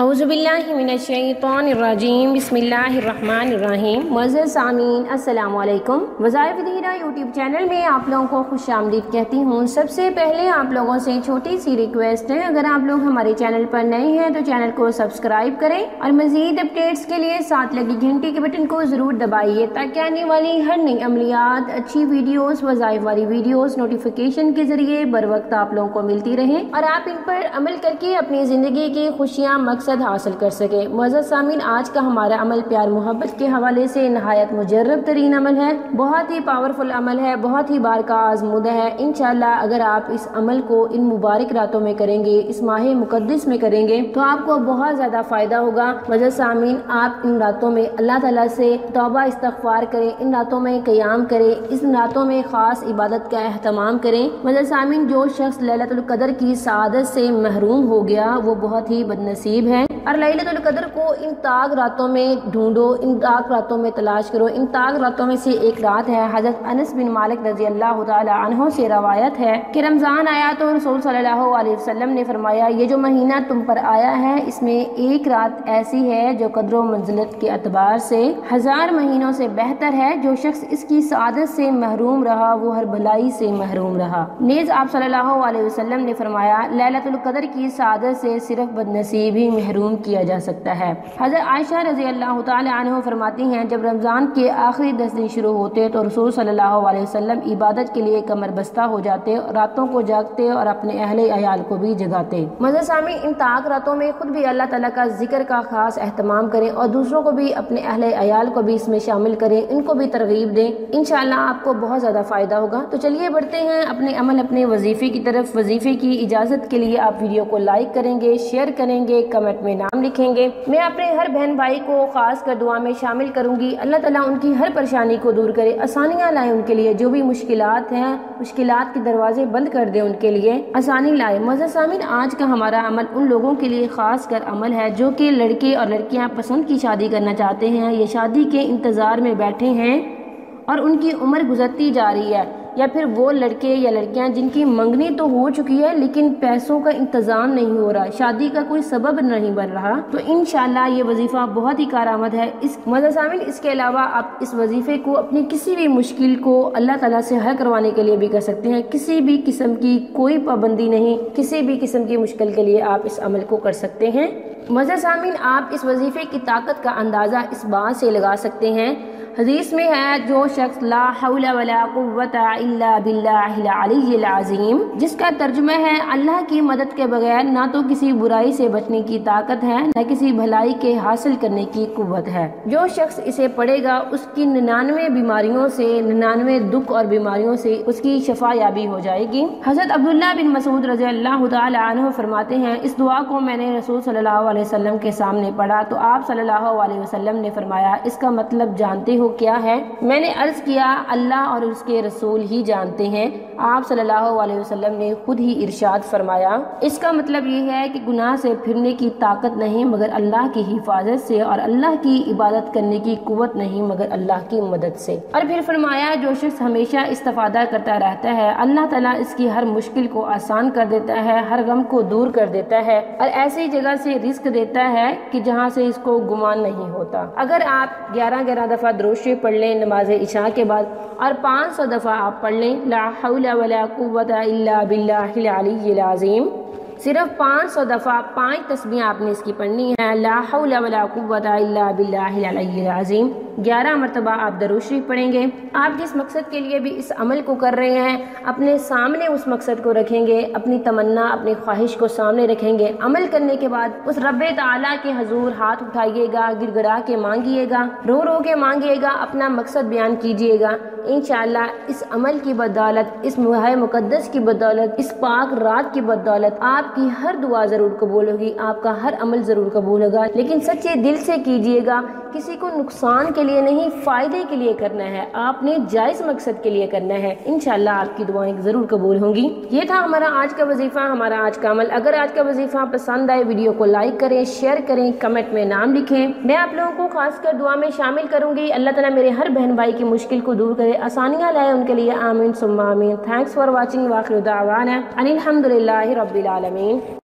अऊज़ु बिल्लाहि मिनश्शैतानिर्रजीम बिस्मिल्लाहिर्रहमानिर्रहीम। मुअज़्ज़ज़ सामीन अस्सलामु अलैकुम। वज़ाइफ़ दीरा यूट्यूब चैनल में आप लोगों को खुशामदीद कहती हूँ। सबसे पहले आप लोगों से छोटी सी रिक्वेस्ट है, अगर आप लोग हमारे चैनल पर नए हैं तो चैनल को सब्सक्राइब करें और मज़ीद अपडेट्स के लिए साथ लगी घंटी के बटन को ज़रूर दबाइए ताकि आने वाली हर नई अमलियात, अच्छी वीडियोज़, वज़ाइफ़ वाली वीडियोज़ नोटिफिकेशन के ज़रिए बर वक्त आप लोगों को मिलती रहे और आप इन पर अमल करके अपनी ज़िंदगी की खुशियाँ मकसद हासिल कर सके। मुअज़्ज़ज़ सामीन, आज का हमारा अमल प्यार मोहब्बत के हवाले से नहायत मुजर्रब तरीन अमल है, बहुत ही पावरफुल अमल है, बहुत ही बार का आज़मूदा है। इंशाअल्लाह अगर आप इस अमल को इन मुबारक रातों में करेंगे, इस माह मुक़द्दस में करेंगे तो आपको बहुत ज़्यादा फ़ायदा होगा। मुअज़्ज़ज़ सामीन, आप इन रातों में अल्लाह ताला से तौबा इस्तग़फ़ार करें, इन रातों में क़याम करें, इस रातों में ख़ास इबादत का एहतमाम करें। मुअज़्ज़ज़ सामीन, जो शख्स लैलतुल क़द्र की सआदत से महरूम हो गया वो बहुत ही बदनसीब है और लैलतुल क़द्र को इन ताक रातों में ढूंढो, इन ताक रातों में तलाश करो। इन ताक रातों में से एक रात है, हज़रत अनस बिन मालिक रज़ी अल्लाह तआला अन्हु से रवायत है कि रमज़ान आया तो रसूल सल्लल्लाहु अलैहि वसल्लम ने फरमाया, ये जो महीना तुम पर आया है इसमें एक रात ऐसी है जो क़द्र व मंज़िलत के अतबार से 1000 महीनों से बेहतर है। जो शख्स इसकी सआदत से महरूम रहा वो हर भलाई से महरूम रहा। नेज़ आप सल्लल्लाहु अलैहि वसल्लम ने फरमाया, लैलतुल क़द्र की सआदत से सिर्फ बदनसीब ही महरूम किया जा सकता है। हज़रत आयशा रज़ी अल्लाह तआला अन्हा फरमाती हैं, जब रमज़ान के आखिरी 10 दिन शुरू होते तो रसूल सल्लल्लाहु अलैहि वसल्लम इबादत के लिए कमर बस्ता हो जाते, रातों को जागते और अपने अहले अयाल को भी जगाते। मुअज़्ज़ज़ सामीन, इन ताक रातों में खुद भी अल्लाह ताला का जिक्र का खास एहतमाम करें और दूसरों को भी, अपने अहले अयाल को भी इसमें शामिल करें, इनको भी तरगीब दें। इंशाअल्लाह आपको बहुत ज़्यादा फ़ायदा होगा। तो चलिए बढ़ते हैं अपने अमल, अपने वजीफ़े की तरफ। वजीफ़े की इजाज़त के लिए आप वीडियो को लाइक करेंगे, शेयर करेंगे, कमेंट में नाम लिखेंगे। मैं अपने हर बहन भाई को खास कर दुआ में शामिल करूंगी। अल्लाह ताला उनकी हर परेशानी को दूर करे, आसानियाँ लाए उनके लिए, जो भी मुश्किलात हैं मुश्किलात के दरवाजे बंद कर दे, उनके लिए आसानी लाए। मुअज़्ज़ज़ सामीन, आज का हमारा अमल उन लोगों के लिए खास कर अमल है जो कि लड़के और लड़कियां पसंद की शादी करना चाहते हैं, ये शादी के इंतज़ार में बैठे हैं और उनकी उम्र गुजरती जा रही है, या फिर वो लड़के या लड़कियां जिनकी मंगनी तो हो चुकी है लेकिन पैसों का इंतज़ाम नहीं हो रहा, शादी का कोई सबब नहीं बन रहा। तो इंशाअल्लाह ये वजीफ़ा बहुत ही कारआमद है। इस मुअज़्ज़ज़ सामीन, इसके अलावा आप इस वजीफ़े को अपनी किसी भी मुश्किल को अल्लाह ताला से हल करवाने के लिए भी कर सकते हैं। किसी भी किस्म की कोई पाबंदी नहीं, किसी भी किस्म की मुश्किल के लिए आप इस अमल को कर सकते हैं। मुअज़्ज़ज़ सामीन, आप इस वजीफ़े की ताकत का अंदाज़ा इस बात से लगा सकते हैं, हदीस में है, जो शख्स ला हौला वला कुव्वता इल्ला बिल्लाहिल अलिय्यिल अज़ीम, जिसका तर्जुमा है अल्लाह की मदद के बगैर ना तो किसी बुराई से बचने की ताकत है न किसी भलाई के हासिल करने की कुव्वत है। जो शख्स इसे पढ़ेगा उसकी 99 बीमारियों से, 99 दुख और बीमारियों से उसकी शफा याबी हो जाएगी। हज़रत अब्दुल्लाह बिन मसूद रज़ी अल्लाह तआला अन्हु फरमाते हैं, इस दुआ को मैंने रसूल सल्लल्लाहु अलैहि वसल्लम के सामने पढ़ा तो आप सल्लल्लाहु अलैहि वसल्लम ने फरमाया, इसका मतलब जानते हो क्या है? मैंने अर्ज किया, अल्लाह और उसके रसूल ही जानते हैं। आप सल्लल्लाहु अलैहि वसल्लम ने खुद ही इरशाद फरमाया, इसका मतलब ये है कि गुनाह से फिरने की ताकत नहीं मगर अल्लाह की हिफाजत से, और अल्लाह की इबादत करने की कुव्वत नहीं मगर अल्लाह की मदद से। और फिर फरमाया, जो शख्स हमेशा इस्तिफादा करता रहता है अल्लाह ताला इसकी हर मुश्किल को आसान कर देता है, हर गम को दूर कर देता है और ऐसी जगह से रिस्क देता है कि जहाँ से इसको गुमान नहीं होता। अगर आप 11 दफ़ा दुरूद पढ़ लें नमाज इशा के बाद और 500 दफ़ा आप पढ़ लें ला हौला वला कुव्वता इल्ला बिल्लाहिल अलिय्यिल अज़ीम, सिर्फ 500 दफ़ा 5 तस्बीह आपने इसकी पढ़नी है। ला हौला वला कुव्वता इल्ला बिल्लाहिल अलिय्यिल अज़ीम 11 मरतबा आप दरूद शरीफ पढ़ेंगे। आप जिस मकसद के लिए भी इस अमल को कर रहे हैं अपने सामने उस मकसद को रखेंगे, अपनी तमन्ना, अपनी ख्वाहिश को सामने रखेंगे। अमल करने के बाद उस रब्बे ताला के हजूर हाथ उठाइएगा, गिड़गिड़ा के मांगिएगा, रो रो के मांगिएगा, अपना मकसद बयान कीजिएगा। इंशाअल्लाह इस अमल की बदौलत, इस माह मुक़द्दस की बदौलत, इस पाक रात की बदौलत आपकी हर दुआ ज़रूर कबूल होगी, आपका हर अमल ज़रूर कबूल होगा। लेकिन सच्चे दिल से कीजिएगा, किसी को नुकसान के लिए नहीं, फ़ायदे के लिए करना है, आपने जायज़ मकसद के लिए करना है। इंशाअल्लाह आपकी दुआएं ज़रूर कबूल होंगी। ये था हमारा आज का वजीफ़ा, हमारा आज का अमल। अगर आज का वजीफ़ा पसंद आए वीडियो को लाइक करें, शेयर करें, कमेंट में नाम लिखें। मैं आप लोगों को खासकर दुआ में शामिल करूँगी। अल्लाह ताला मेरे हर बहन भाई की मुश्किल को दूर करे, आसानियाँ लाए उनके लिए। आमीन सुम्मा आमीन। Thanks for watching. वाखिर दावाना अनिल हम्दुलिल्लाहि रब्बिल आलमीन।